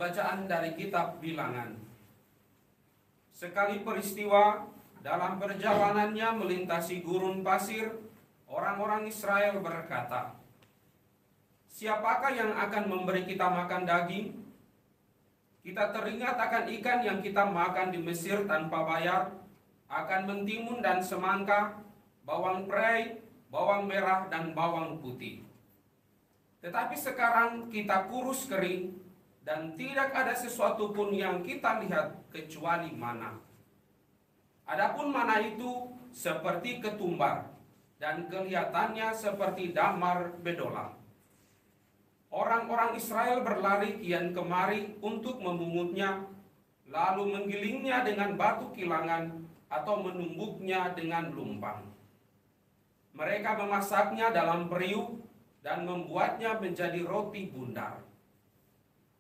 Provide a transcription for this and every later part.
Pembacaan dari kitab Bilangan. Sekali peristiwa dalam perjalanannya melintasi gurun pasir, orang-orang Israel berkata, "Siapakah yang akan memberi kita makan daging? Kita teringat akan ikan yang kita makan di Mesir tanpa bayar, akan mentimun dan semangka, bawang prei, bawang merah dan bawang putih. Tetapi sekarang kita kurus kering, dan tidak ada sesuatu pun yang kita lihat kecuali mana. Adapun mana itu seperti ketumbar, dan kelihatannya seperti damar bedola. Orang-orang Israel berlari kian kemari untuk memungutnya, lalu menggilingnya dengan batu kilangan atau menumbuknya dengan lumpang. Mereka memasaknya dalam periuk dan membuatnya menjadi roti bundar.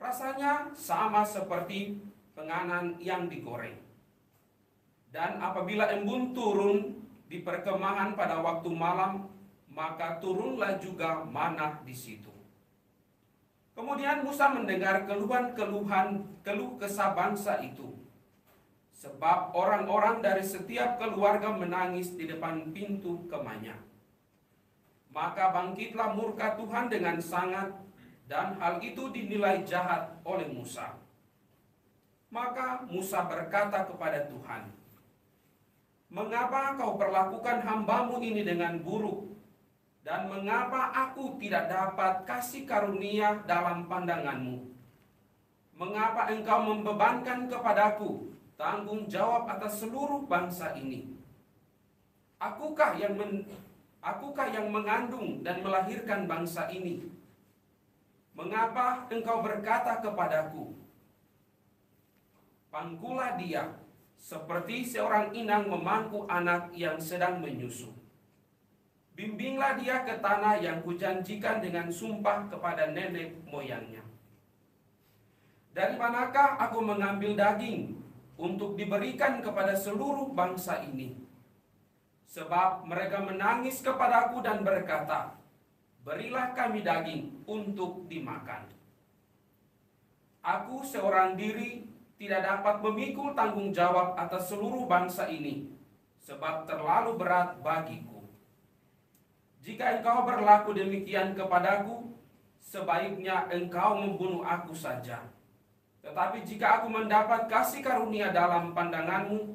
Rasanya sama seperti penganan yang digoreng. Dan apabila embun turun di perkemahan pada waktu malam, maka turunlah juga manah di situ." Kemudian Musa mendengar keluh kesah bangsa itu, sebab orang-orang dari setiap keluarga menangis di depan pintu kemahnya. Maka bangkitlah murka Tuhan dengan sangat, dan hal itu dinilai jahat oleh Musa. Maka Musa berkata kepada Tuhan, "Mengapa kau perlakukan hambamu ini dengan buruk? Dan mengapa aku tidak dapat kasih karunia dalam pandanganmu? Mengapa engkau membebankan kepadaku tanggung jawab atas seluruh bangsa ini? Akukah yang mengandung dan melahirkan bangsa ini? Mengapa engkau berkata kepadaku, 'Pangkulah dia,' seperti seorang inang memangku anak yang sedang menyusu? Bimbinglah dia ke tanah yang kujanjikan dengan sumpah kepada nenek moyangnya. Dari manakah aku mengambil daging untuk diberikan kepada seluruh bangsa ini? Sebab mereka menangis kepadaku dan berkata, 'Berilah kami daging untuk dimakan.' Aku seorang diri tidak dapat memikul tanggung jawab atas seluruh bangsa ini, sebab terlalu berat bagiku. Jika engkau berlaku demikian kepadaku, sebaiknya engkau membunuh aku saja. Tetapi jika aku mendapat kasih karunia dalam pandanganmu,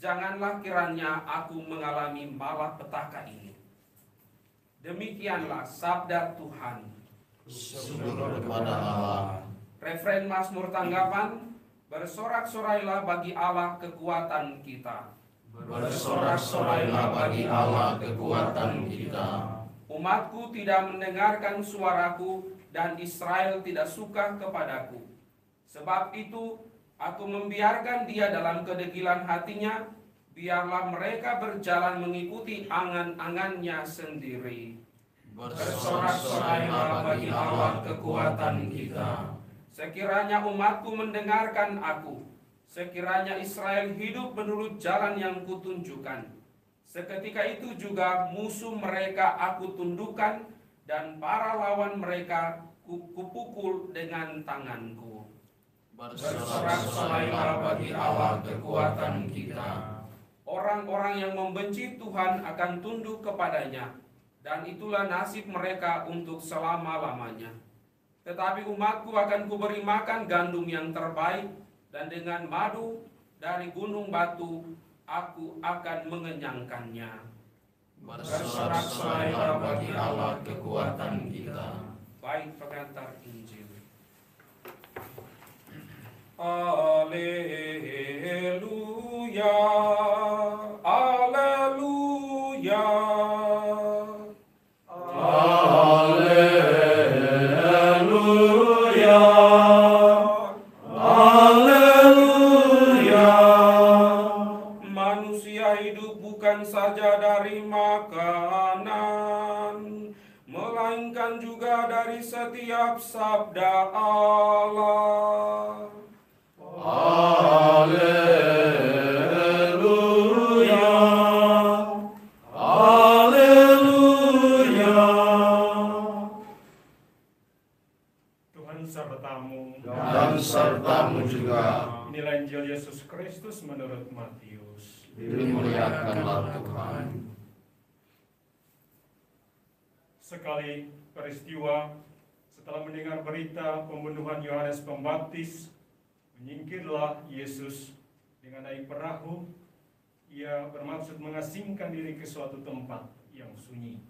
janganlah kiranya aku mengalami malapetaka ini." Demikianlah sabda Tuhan. Syukur kepada Allah. Refren Mazmur tanggapan, "Bersorak-sorailah bagi Allah kekuatan kita." Bersorak-sorailah bagi Allah kekuatan kita. Umatku tidak mendengarkan suaraku, dan Israel tidak suka kepadaku. Sebab itu aku membiarkan dia dalam kedegilan hatinya, biarlah mereka berjalan mengikuti angan-angannya sendiri. Bersorak-sorailah bagi Allah kekuatan kita. Sekiranya umatku mendengarkan aku, sekiranya Israel hidup menurut jalan yang kutunjukkan, seketika itu juga musuh mereka aku tundukkan, dan para lawan mereka kupukul dengan tanganku. Bersorak-sorailah bagi Allah kekuatan kita. Orang-orang yang membenci Tuhan akan tunduk kepadanya, dan itulah nasib mereka untuk selama-lamanya. Tetapi umatku akan kuberi makan gandum yang terbaik, dan dengan madu dari gunung batu aku akan mengenyangkannya. Bersorak-sorailah bagi Allah kekuatan kita. Baik, pengantar Injil. Haleluya, haleluya, Haleluya, haleluya. Manusia hidup bukan saja dari makanan, melainkan juga dari setiap sabda Allah. Haleluya, haleluya. Tuhan sertamu Dan Inilah Injil Yesus Kristus menurut Matius. Dimuliakanlah Tuhan. Sekali peristiwa, setelah mendengar berita pembunuhan Yohanes Pembaptis, menyingkirlah Yesus dengan naik perahu. Ia bermaksud mengasingkan diri ke suatu tempat yang sunyi.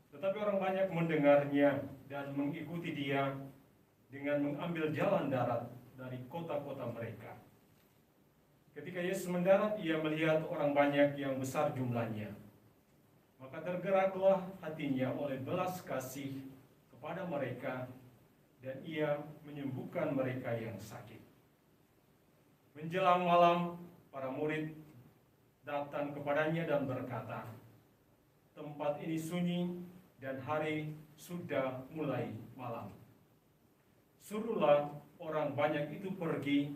Tetapi orang banyak mendengarnya dan mengikuti dia dengan mengambil jalan darat dari kota-kota mereka. Ketika Yesus mendarat, ia melihat orang banyak yang besar jumlahnya. Maka tergeraklah hatinya oleh belas kasih kepada mereka, dan ia menyembuhkan mereka yang sakit. Menjelang malam, para murid datang kepadanya dan berkata, "Tempat ini sunyi dan hari sudah mulai malam. Suruhlah orang banyak itu pergi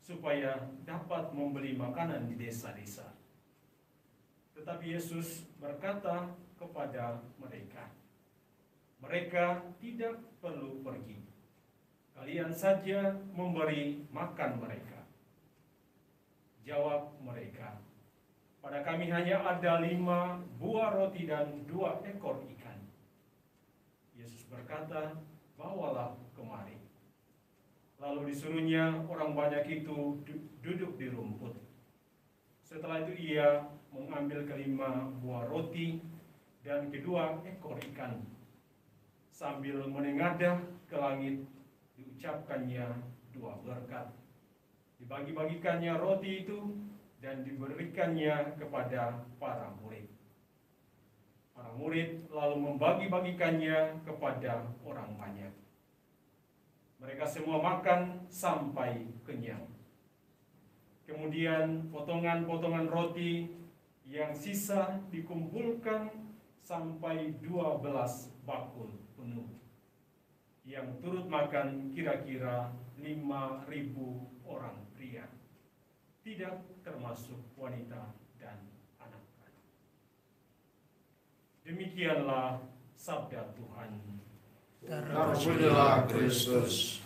supaya dapat membeli makanan di desa-desa." Tetapi Yesus berkata kepada mereka, "Mereka tidak perlu pergi. Kalian saja memberi makan mereka." Jawab mereka, "Pada kami hanya ada 5 buah roti dan 2 ekor ikan." Yesus berkata, "Bawalah kemari." Lalu disuruhnya orang banyak itu duduk di rumput. Setelah itu ia mengambil kelima buah roti dan kedua ekor ikan. Sambil menengadah ke langit, diucapkannya 2 berkat. Dibagi-bagikannya roti itu dan diberikannya kepada para murid. Para murid lalu membagi-bagikannya kepada orang banyak. Mereka semua makan sampai kenyang. Kemudian potongan-potongan roti yang sisa dikumpulkan sampai 12 bakul penuh, yang turut makan kira-kira 5.000 orang pria, tidak termasuk wanita dan anak-anak. Demikianlah sabda Tuhan. Terpujilah Kristus.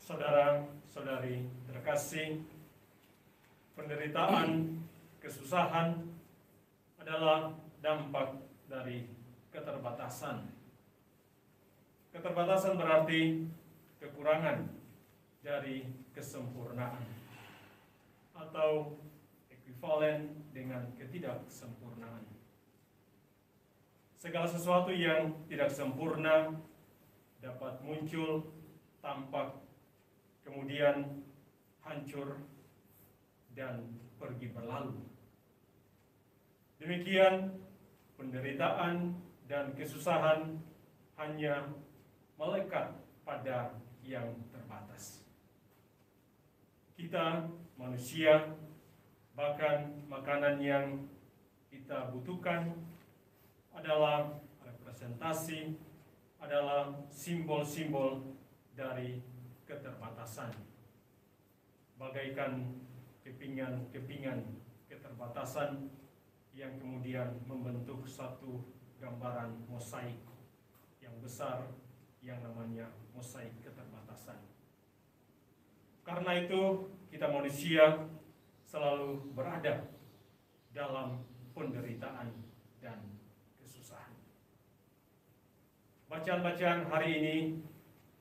Saudara-saudari terkasih, penderitaan, kesusahan adalah dampak dari keterbatasan. Keterbatasan berarti kekurangan dari kesempurnaan, atau ekuivalen dengan ketidaksempurnaan. Segala sesuatu yang tidak sempurna dapat muncul, tampak, kemudian hancur, dan pergi berlalu. Demikian, penderitaan dan kesusahan hanya melekat pada yang terbatas. Kita manusia, bahkan makanan yang kita butuhkan adalah representasi, adalah simbol-simbol dari keterbatasan. Bagaikan kepingan-kepingan keterbatasan yang kemudian membentuk satu gambaran mosaik yang besar yang namanya mosaik keterbatasan. Karena itu kita manusia selalu berada dalam penderitaan dan kesusahan. Bacaan-bacaan hari ini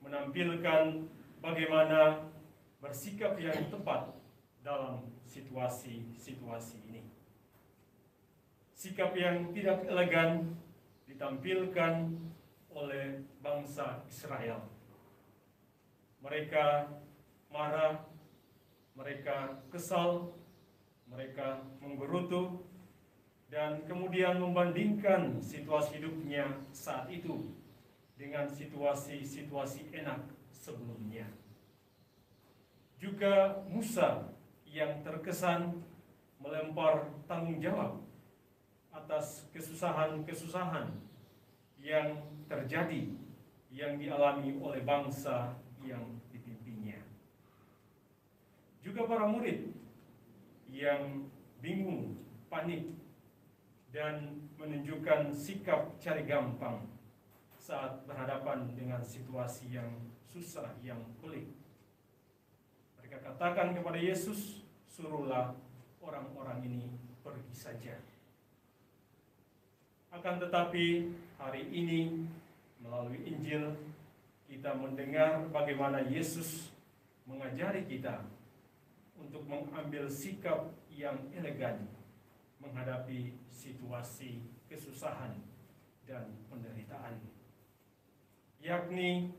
menampilkan bagaimana bersikap yang tepat dalam situasi-situasi ini. Sikap yang tidak elegan ditampilkan oleh bangsa Israel. Mereka marah, mereka kesal, mereka menggerutu, dan kemudian membandingkan situasi hidupnya saat itu dengan situasi-situasi enak sebelumnya. Juga Musa yang terkesan melempar tanggung jawab atas kesusahan-kesusahan yang terjadi, yang dialami oleh bangsa yang dipimpinnya. Juga para murid yang bingung, panik, dan menunjukkan sikap cari gampang, saat berhadapan dengan situasi yang susah, yang pelik. Mereka katakan kepada Yesus, suruhlah orang-orang ini pergi saja. Akan tetapi hari ini melalui Injil kita mendengar bagaimana Yesus mengajari kita untuk mengambil sikap yang elegan menghadapi situasi kesusahan dan penderitaan, yakni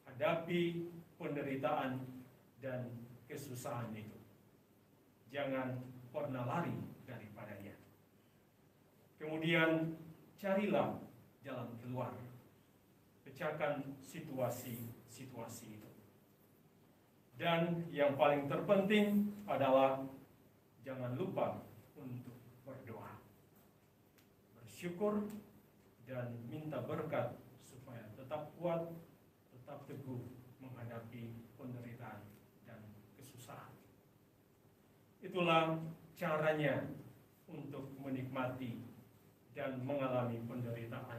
hadapi penderitaan dan kesusahan itu. Jangan pernah lari daripadanya. Kemudian carilah jalan keluar. Pecahkan situasi-situasi itu. Dan yang paling terpenting adalah jangan lupa untuk berdoa. Bersyukur dan minta berkat supaya tetap kuat, tetap teguh menghadapi penderitaan dan kesusahan. Itulah caranya untuk menikmati dan mengalami penderitaan